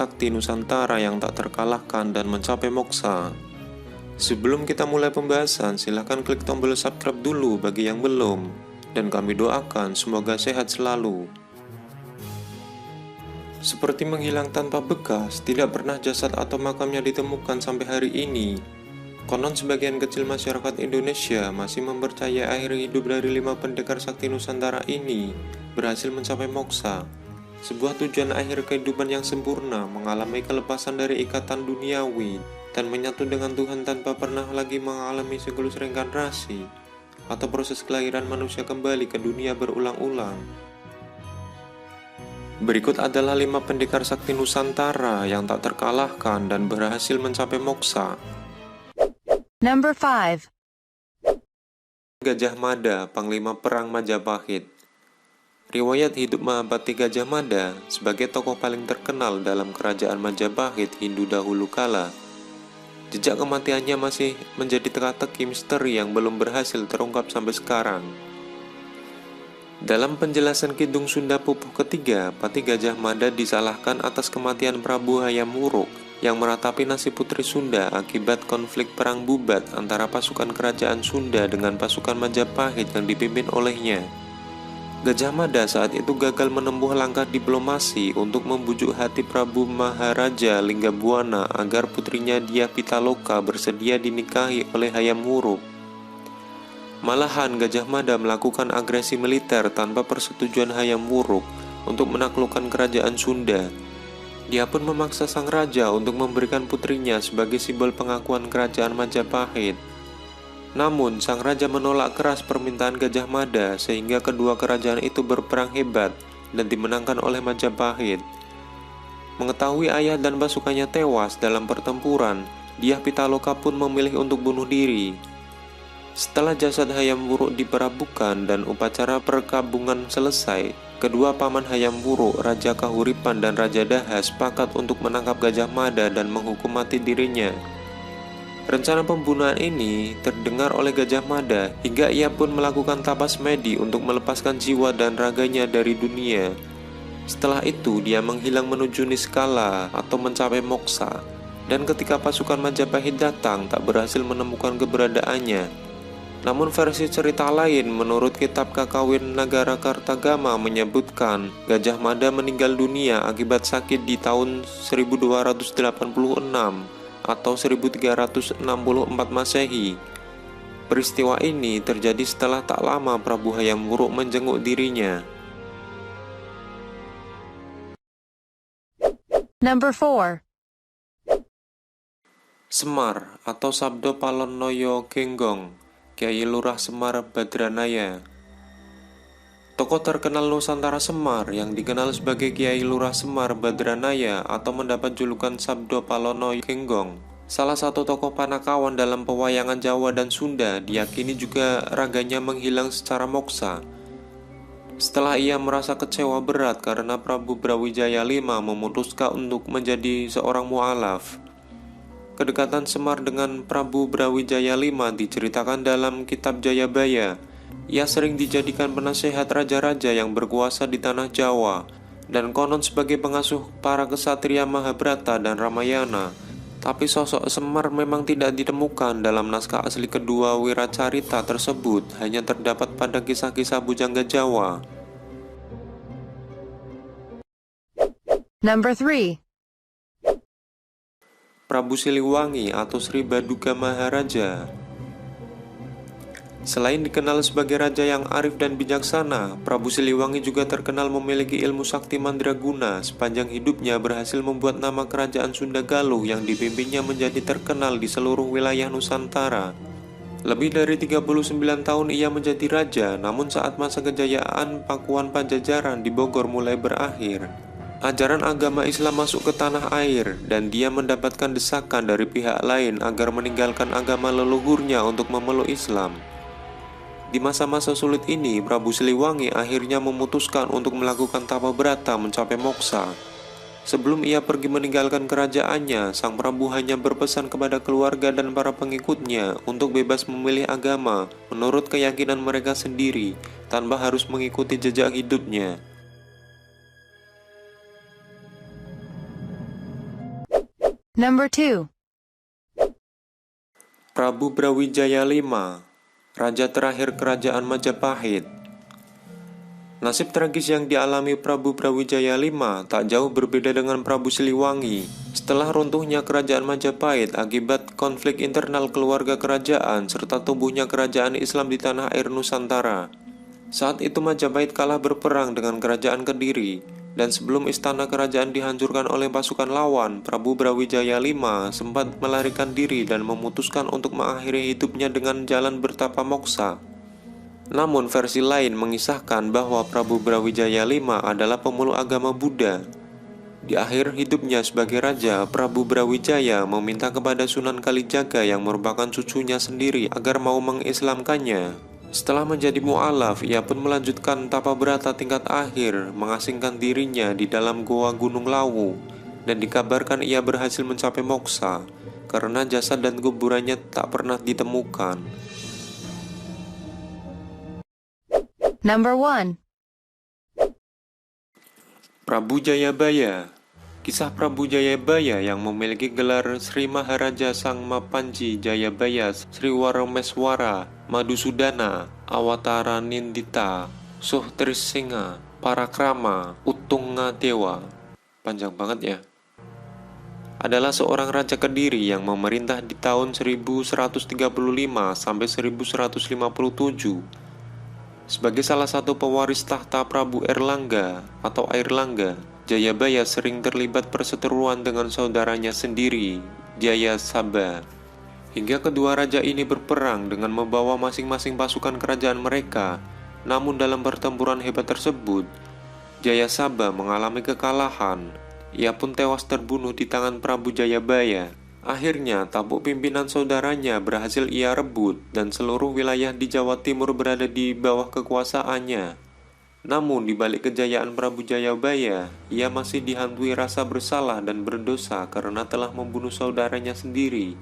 sakti Nusantara yang tak terkalahkan dan mencapai moksa. Sebelum kita mulai pembahasan, silahkan klik tombol subscribe dulu bagi yang belum. Dan kami doakan semoga sehat selalu. Seperti menghilang tanpa bekas, tidak pernah jasad atau makamnya ditemukan sampai hari ini. Konon sebagian kecil masyarakat Indonesia masih mempercayai akhir hidup dari 5 pendekar sakti Nusantara ini berhasil mencapai moksa. Sebuah tujuan akhir kehidupan yang sempurna, mengalami kelepasan dari ikatan duniawi, dan menyatu dengan Tuhan tanpa pernah lagi mengalami siklus reinkarnasi, atau proses kelahiran manusia kembali ke dunia berulang-ulang. Berikut adalah 5 pendekar sakti Nusantara yang tak terkalahkan dan berhasil mencapai moksa. Number 5. Gajah Mada, Panglima Perang Majapahit. Riwayat hidup Mahapati Gajah Mada sebagai tokoh paling terkenal dalam kerajaan Majapahit Hindu dahulu kala. Jejak kematiannya masih menjadi teka-teki misteri yang belum berhasil terungkap sampai sekarang. Dalam penjelasan Kidung Sunda Pupuh ketiga, Pati Gajah Mada disalahkan atas kematian Prabu Hayam Wuruk yang meratapi nasib putri Sunda akibat konflik perang bubat antara pasukan kerajaan Sunda dengan pasukan Majapahit yang dipimpin olehnya. Gajah Mada saat itu gagal menempuh langkah diplomasi untuk membujuk hati Prabu Maharaja Linggabuana agar putrinya Dyah Pitaloka bersedia dinikahi oleh Hayam Wuruk. Malahan Gajah Mada melakukan agresi militer tanpa persetujuan Hayam Wuruk untuk menaklukkan kerajaan Sunda. Dia pun memaksa sang raja untuk memberikan putrinya sebagai simbol pengakuan kerajaan Majapahit. Namun, sang raja menolak keras permintaan Gajah Mada sehingga kedua kerajaan itu berperang hebat dan dimenangkan oleh Majapahit. Mengetahui ayah dan pasukannya tewas dalam pertempuran, Dyah Pitaloka pun memilih untuk bunuh diri. Setelah jasad Hayam Wuruk diperabukan dan upacara perkabungan selesai, kedua paman Hayam Wuruk, Raja Kahuripan dan Raja Daha sepakat untuk menangkap Gajah Mada dan menghukum mati dirinya. Rencana pembunuhan ini terdengar oleh Gajah Mada hingga ia pun melakukan tapas medi untuk melepaskan jiwa dan raganya dari dunia. Setelah itu dia menghilang menuju Niskala atau mencapai moksa, dan ketika pasukan Majapahit datang tak berhasil menemukan keberadaannya. Namun versi cerita lain menurut kitab Kakawin Nagara Kartagama menyebutkan Gajah Mada meninggal dunia akibat sakit di tahun 1286 atau 1364 Masehi. Peristiwa ini terjadi setelah tak lama Prabu Hayam Wuruk menjenguk dirinya. Number 4. Semar atau Sabdo Palonoyo Genggong, Kyai Lurah Semar Badranaya. Tokoh terkenal Nusantara Semar yang dikenal sebagai Kyai Lurah Semar Badranaya atau mendapat julukan Sabdo Palonoyo Genggong. Salah satu tokoh panakawan dalam pewayangan Jawa dan Sunda, diyakini juga raganya menghilang secara moksa. Setelah ia merasa kecewa berat karena Prabu Brawijaya V memutuskan untuk menjadi seorang mu'alaf. Kedekatan Semar dengan Prabu Brawijaya V diceritakan dalam kitab Jayabaya. Ia sering dijadikan penasehat raja-raja yang berkuasa di tanah Jawa, dan konon sebagai pengasuh para kesatria Mahabharata dan Ramayana. Tapi sosok Semar memang tidak ditemukan dalam naskah asli kedua Wiracarita tersebut, hanya terdapat pada kisah-kisah Bujangga Jawa. Number 3. Prabu Siliwangi atau Sri Baduga Maharaja. Selain dikenal sebagai raja yang arif dan bijaksana, Prabu Siliwangi juga terkenal memiliki ilmu sakti mandraguna. Sepanjang hidupnya berhasil membuat nama kerajaan Sunda Galuh yang dipimpinnya menjadi terkenal di seluruh wilayah Nusantara. Lebih dari 39 tahun ia menjadi raja, namun saat masa kejayaan Pakuan Pajajaran di Bogor mulai berakhir, ajaran agama Islam masuk ke tanah air dan dia mendapatkan desakan dari pihak lain agar meninggalkan agama leluhurnya untuk memeluk Islam. Di masa-masa sulit ini, Prabu Siliwangi akhirnya memutuskan untuk melakukan tapa brata mencapai moksa. Sebelum ia pergi meninggalkan kerajaannya, sang Prabu hanya berpesan kepada keluarga dan para pengikutnya untuk bebas memilih agama menurut keyakinan mereka sendiri, tanpa harus mengikuti jejak hidupnya. Number 2. Prabu Brawijaya V, raja terakhir kerajaan Majapahit. Nasib tragis yang dialami Prabu Brawijaya V tak jauh berbeda dengan Prabu Siliwangi. Setelah runtuhnya kerajaan Majapahit akibat konflik internal keluarga kerajaan serta tumbuhnya kerajaan Islam di tanah air Nusantara. Saat itu Majapahit kalah berperang dengan kerajaan Kediri, dan sebelum istana kerajaan dihancurkan oleh pasukan lawan, Prabu Brawijaya V sempat melarikan diri dan memutuskan untuk mengakhiri hidupnya dengan jalan bertapa moksa. Namun versi lain mengisahkan bahwa Prabu Brawijaya V adalah pemeluk agama Buddha. Di akhir hidupnya sebagai raja, Prabu Brawijaya meminta kepada Sunan Kalijaga yang merupakan cucunya sendiri agar mau mengislamkannya. Setelah menjadi mu'alaf, ia pun melanjutkan tapa berata tingkat akhir, mengasingkan dirinya di dalam goa Gunung Lawu, dan dikabarkan ia berhasil mencapai moksa karena jasad dan kuburannya tak pernah ditemukan. Number 1. Prabu Jayabaya. Kisah Prabu Jayabaya yang memiliki gelar Sri Maharaja Sang Mapanji Jayabaya Sriwarameswara Madusudana Awatara Nindita Suhtrisingha Parakrama Uttunga Dewa, panjang banget ya, adalah seorang raja Kediri yang memerintah di tahun 1135 sampai 1157. Sebagai salah satu pewaris tahta Prabu Erlangga atau Airlangga, Jayabaya sering terlibat perseteruan dengan saudaranya sendiri, Jayasabha. Hingga kedua raja ini berperang dengan membawa masing-masing pasukan kerajaan mereka. Namun dalam pertempuran hebat tersebut, Jayasabha mengalami kekalahan. Ia pun tewas terbunuh di tangan Prabu Jayabaya. Akhirnya, tampuk pimpinan saudaranya berhasil ia rebut dan seluruh wilayah di Jawa Timur berada di bawah kekuasaannya. Namun, di balik kejayaan Prabu Jayabaya, ia masih dihantui rasa bersalah dan berdosa karena telah membunuh saudaranya sendiri.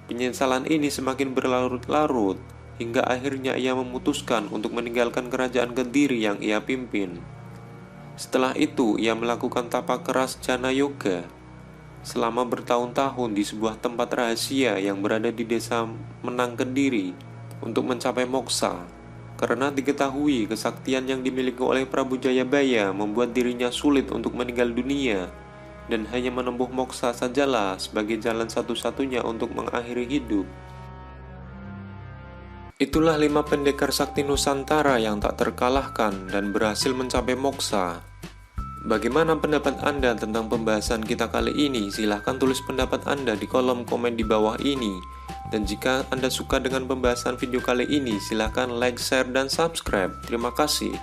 Penyesalan ini semakin berlarut-larut, hingga akhirnya ia memutuskan untuk meninggalkan kerajaan Kediri yang ia pimpin. Setelah itu, ia melakukan tapa keras jana yoga selama bertahun-tahun di sebuah tempat rahasia yang berada di desa Menang Kediri untuk mencapai moksa. Karena diketahui kesaktian yang dimiliki oleh Prabu Jayabaya membuat dirinya sulit untuk meninggal dunia, dan hanya menempuh moksa sajalah sebagai jalan satu-satunya untuk mengakhiri hidup. Itulah 5 pendekar sakti Nusantara yang tak terkalahkan dan berhasil mencapai moksa. Bagaimana pendapat Anda tentang pembahasan kita kali ini? Silahkan tulis pendapat Anda di kolom komen di bawah ini. Dan jika Anda suka dengan pembahasan video kali ini, silahkan like, share, dan subscribe. Terima kasih.